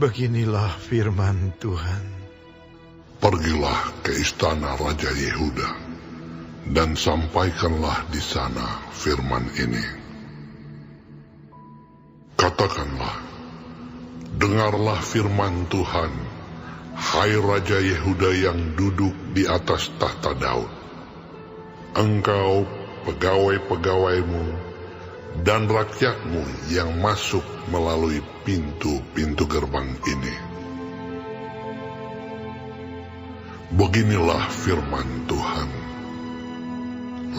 Beginilah firman Tuhan. Pergilah ke istana Raja Yehuda, dan sampaikanlah di sana firman ini. Katakanlah, dengarlah firman Tuhan, hai Raja Yehuda yang duduk di atas tahta Daud. Engkau, pegawai-pegawaimu, dan rakyatmu yang masuk melalui pintu-pintu gerbang ini. Beginilah firman Tuhan.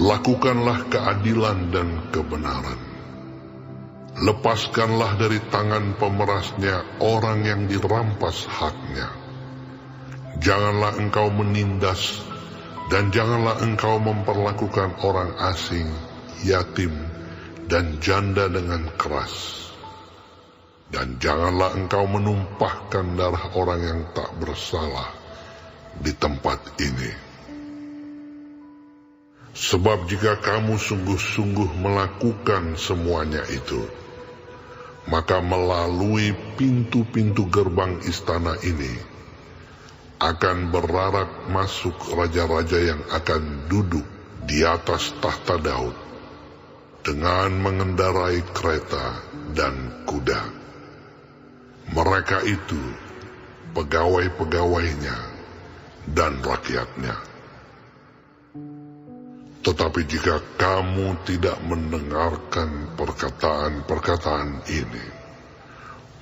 Lakukanlah keadilan dan kebenaran. Lepaskanlah dari tangan pemerasnya orang yang dirampas haknya. Janganlah engkau menindas, dan janganlah engkau memperlakukan orang asing, yatim, dan janda dengan keras. Dan janganlah engkau menumpahkan darah orang yang tak bersalah di tempat ini. Sebab jika kamu sungguh-sungguh melakukan semuanya itu, maka melalui pintu-pintu gerbang istana ini akan berarak masuk raja-raja yang akan duduk di atas tahta Daud dengan mengendarai kereta dan kuda. Mereka itu pegawai-pegawainya dan rakyatnya. Tetapi jika kamu tidak mendengarkan perkataan-perkataan ini,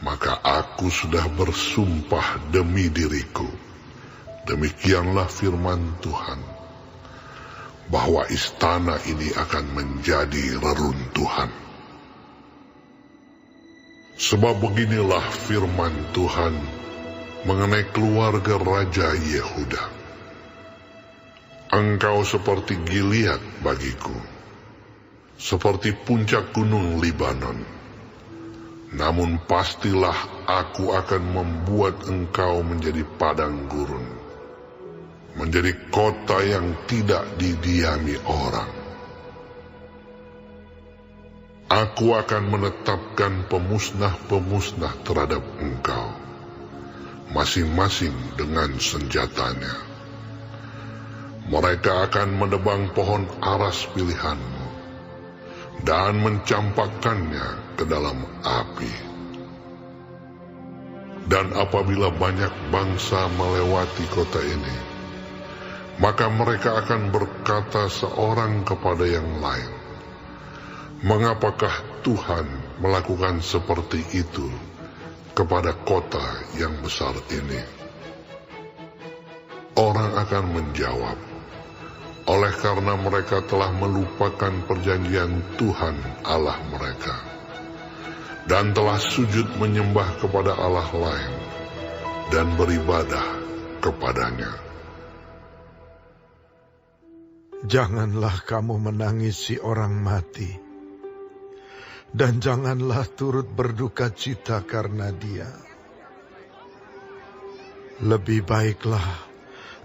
maka aku sudah bersumpah demi diriku, demikianlah firman Tuhan, bahwa istana ini akan menjadi reruntuhan. Sebab beginilah firman Tuhan mengenai keluarga Raja Yehuda. Engkau seperti Gilead bagiku, seperti puncak gunung Libanon. Namun pastilah aku akan membuat engkau menjadi padang gurun, menjadi kota yang tidak didiami orang. Aku akan menetapkan pemusnah-pemusnah terhadap engkau, masing-masing dengan senjatanya. Mereka akan menebang pohon aras pilihanmu dan mencampakkannya ke dalam api. Dan apabila banyak bangsa melewati kota ini, maka mereka akan berkata seorang kepada yang lain, mengapakah Tuhan melakukan seperti itu kepada kota yang besar ini? Orang akan menjawab, oleh karena mereka telah melupakan perjanjian Tuhan Allah mereka, dan telah sujud menyembah kepada Allah lain, dan beribadah kepadanya. Janganlah kamu menangisi orang mati, dan janganlah turut berduka cita karena dia. Lebih baiklah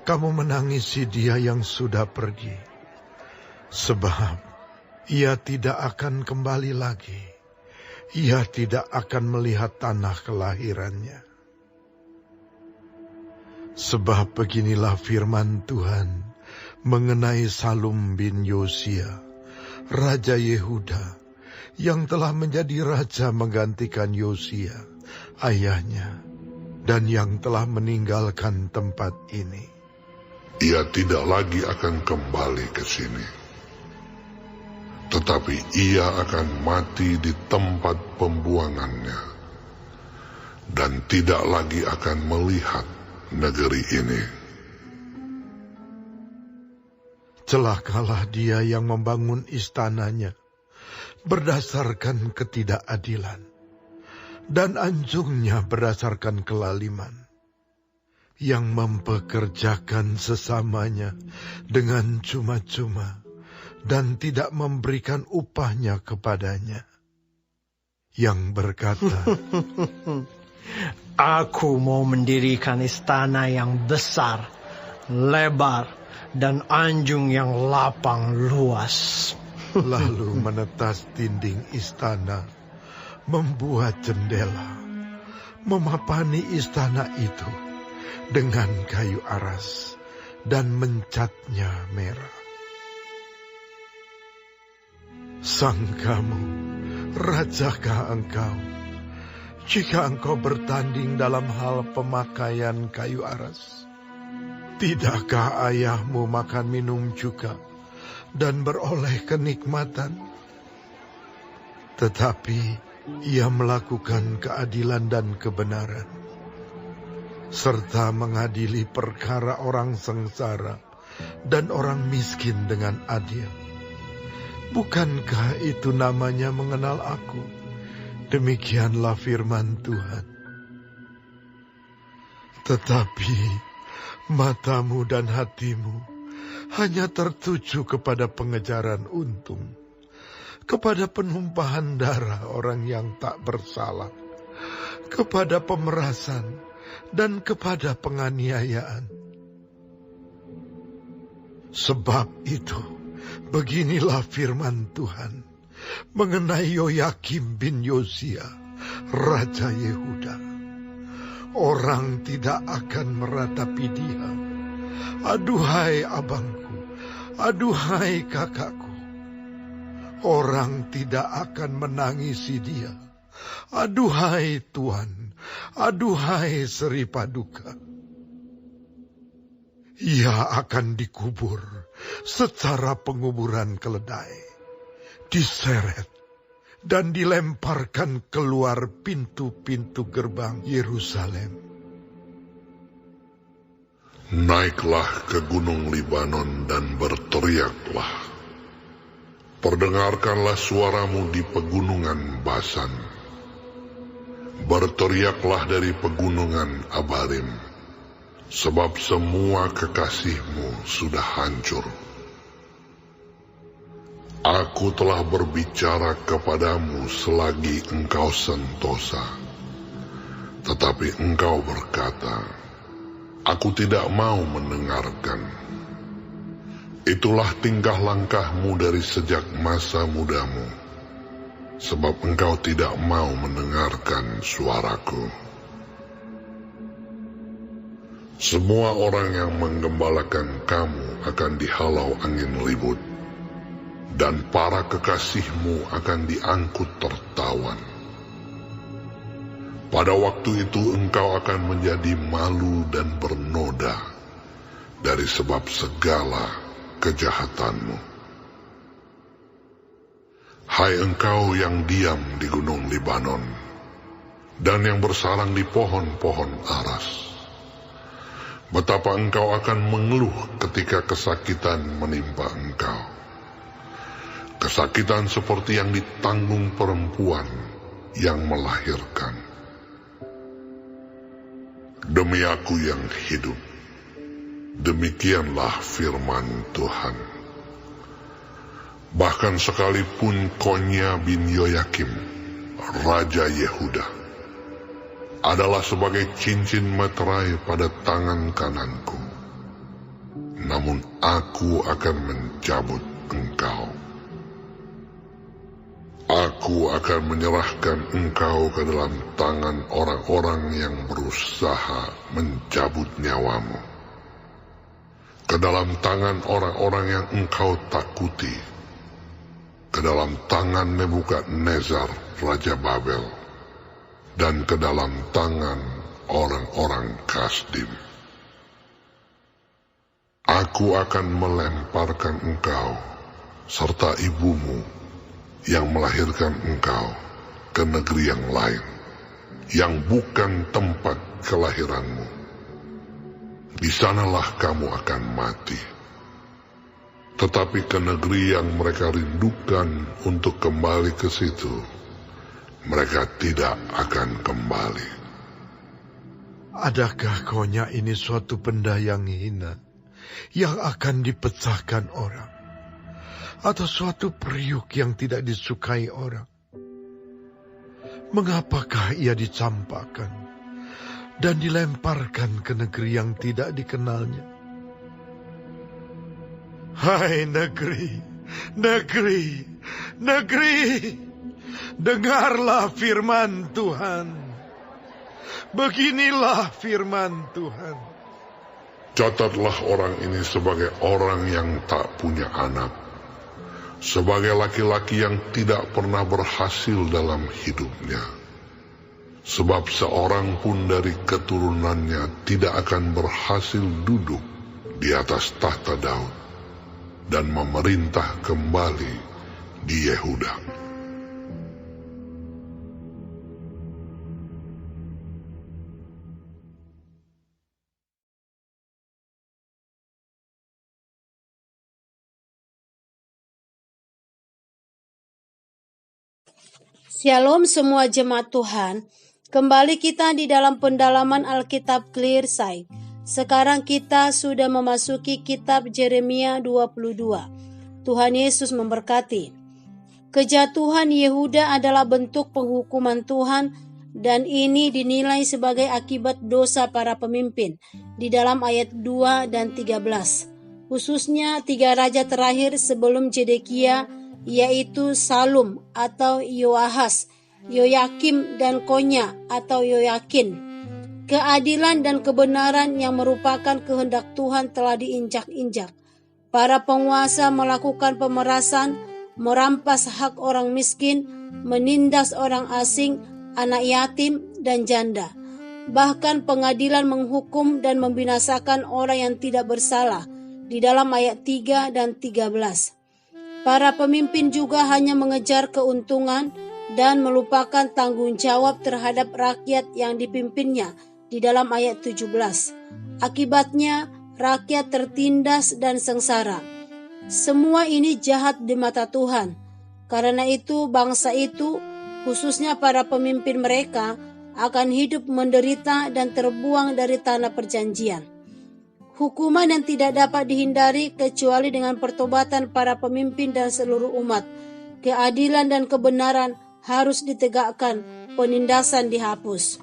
kamu menangisi dia yang sudah pergi, sebab ia tidak akan kembali lagi. Ia tidak akan melihat tanah kelahirannya. Sebab beginilah firman Tuhan mengenai Salum bin Yosia, Raja Yehuda, yang telah menjadi raja menggantikan Yosia, ayahnya, dan yang telah meninggalkan tempat ini. Ia tidak lagi akan kembali ke sini, tetapi ia akan mati di tempat pembuangannya, dan tidak lagi akan melihat negeri ini. Celakalah dia yang membangun istananya berdasarkan ketidakadilan, dan anjungnya berdasarkan kelaliman, yang mempekerjakan sesamanya dengan cuma-cuma dan tidak memberikan upahnya kepadanya, yang berkata, Aku mau mendirikan istana yang besar, lebar, dan anjung yang lapang luas. Lalu menetas dinding istana, membuat jendela, memapani istana itu dengan kayu aras dan mencatnya merah. Sangkamu, rajakah engkau, jika engkau bertanding dalam hal pemakaian kayu aras? Tidakkah ayahmu makan minum juga dan beroleh kenikmatan? Tetapi ia melakukan keadilan dan kebenaran, serta mengadili perkara orang sengsara dan orang miskin dengan adil. Bukankah itu namanya mengenal aku? Demikianlah firman Tuhan. Tetapi matamu dan hatimu hanya tertuju kepada pengejaran untung, kepada penumpahan darah orang yang tak bersalah, kepada pemerasan, dan kepada penganiayaan. Sebab itu, beginilah firman Tuhan mengenai Yoyakim bin Yosia, Raja Yehuda. Orang tidak akan meratapi dia. Aduhai abangku, aduhai kakakku. Orang tidak akan menangisi dia. Aduhai Tuhan, aduhai Seri Paduka. Ia akan dikubur secara penguburan keledai, diseret dan dilemparkan keluar pintu-pintu gerbang Yerusalem. Naiklah ke gunung Libanon dan berteriaklah. Perdengarkanlah suaramu di pegunungan Basan. Berteriaklah dari pegunungan Abarim, sebab semua kekasihmu sudah hancur. Aku telah berbicara kepadamu selagi engkau sentosa, tetapi engkau berkata, aku tidak mau mendengarkan. Itulah tingkah langkahmu dari sejak masa mudamu, sebab engkau tidak mau mendengarkan suaraku. Semua orang yang menggembalakan kamu akan dihalau angin ribut, dan para kekasihmu akan diangkut tertawan. Pada waktu itu engkau akan menjadi malu dan bernoda dari sebab segala kejahatanmu. Hai engkau yang diam di gunung Libanon dan yang bersarang di pohon-pohon aras, betapa engkau akan mengeluh ketika kesakitan menimpa engkau. Kesakitan seperti yang ditanggung perempuan yang melahirkan. Demi aku yang hidup, demikianlah firman Tuhan. Bahkan sekalipun Konya bin Yoyakim, Raja Yehuda, adalah sebagai cincin materai pada tangan kananku, namun aku akan mencabut engkau. Aku akan menyerahkan engkau ke dalam tangan orang-orang yang berusaha mencabut nyawamu, ke dalam tangan orang-orang yang engkau takuti, ke dalam tangan Nebukadnezar, Raja Babel, dan ke dalam tangan orang-orang Kasdim. Aku akan melemparkan engkau serta ibumu yang melahirkan engkau ke negeri yang lain, yang bukan tempat kelahiranmu. Di sanalah kamu akan mati. Tetapi ke negeri yang mereka rindukan untuk kembali ke situ, mereka tidak akan kembali. Adakah Konya ini suatu benda yang hina, yang akan dipecahkan orang? Atau suatu periuk yang tidak disukai orang? Mengapakah ia dicampakkan dan dilemparkan ke negeri yang tidak dikenalnya? Hai negeri, negeri, negeri, dengarlah firman Tuhan. Beginilah firman Tuhan. Catatlah orang ini sebagai orang yang tak punya anak, sebagai laki-laki yang tidak pernah berhasil dalam hidupnya. Sebab seorang pun dari keturunannya tidak akan berhasil duduk di atas tahta Daud dan memerintah kembali di Yehuda. Shalom semua jemaat Tuhan. Kembali kita di dalam pendalaman Alkitab Clear Sight. Sekarang kita sudah memasuki kitab Yeremia 22. Tuhan Yesus memberkati. Kejatuhan Yehuda adalah bentuk penghukuman Tuhan dan ini dinilai sebagai akibat dosa para pemimpin di dalam ayat 2 dan 13. Khususnya 3 raja terakhir sebelum Zedekia, yaitu Salum atau Yoahas, Yoyakim dan Konya atau Yoyakin. Keadilan dan kebenaran yang merupakan kehendak Tuhan telah diinjak-injak. Para penguasa melakukan pemerasan, merampas hak orang miskin, menindas orang asing, anak yatim dan janda. Bahkan pengadilan menghukum dan membinasakan orang yang tidak bersalah di dalam ayat 3 dan 13. Para pemimpin juga hanya mengejar keuntungan dan melupakan tanggung jawab terhadap rakyat yang dipimpinnya di dalam ayat 17. Akibatnya, rakyat tertindas dan sengsara. Semua ini jahat di mata Tuhan. Karena itu, bangsa itu, khususnya para pemimpin mereka, akan hidup menderita dan terbuang dari tanah perjanjian. Hukuman yang tidak dapat dihindari kecuali dengan pertobatan para pemimpin dan seluruh umat. Keadilan dan kebenaran harus ditegakkan, penindasan dihapus.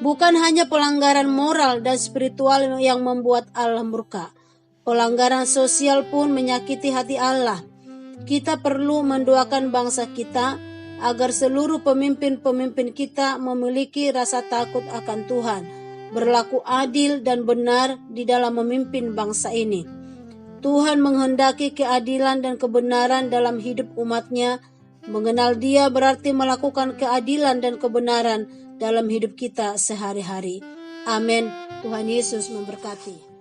Bukan hanya pelanggaran moral dan spiritual yang membuat Allah murka. Pelanggaran sosial pun menyakiti hati Allah. Kita perlu mendoakan bangsa kita agar seluruh pemimpin-pemimpin kita memiliki rasa takut akan Tuhan, berlaku adil dan benar di dalam memimpin bangsa ini. Tuhan menghendaki keadilan dan kebenaran dalam hidup umatnya. Mengenal Dia berarti melakukan keadilan dan kebenaran dalam hidup kita sehari-hari. Amin. Tuhan Yesus memberkati.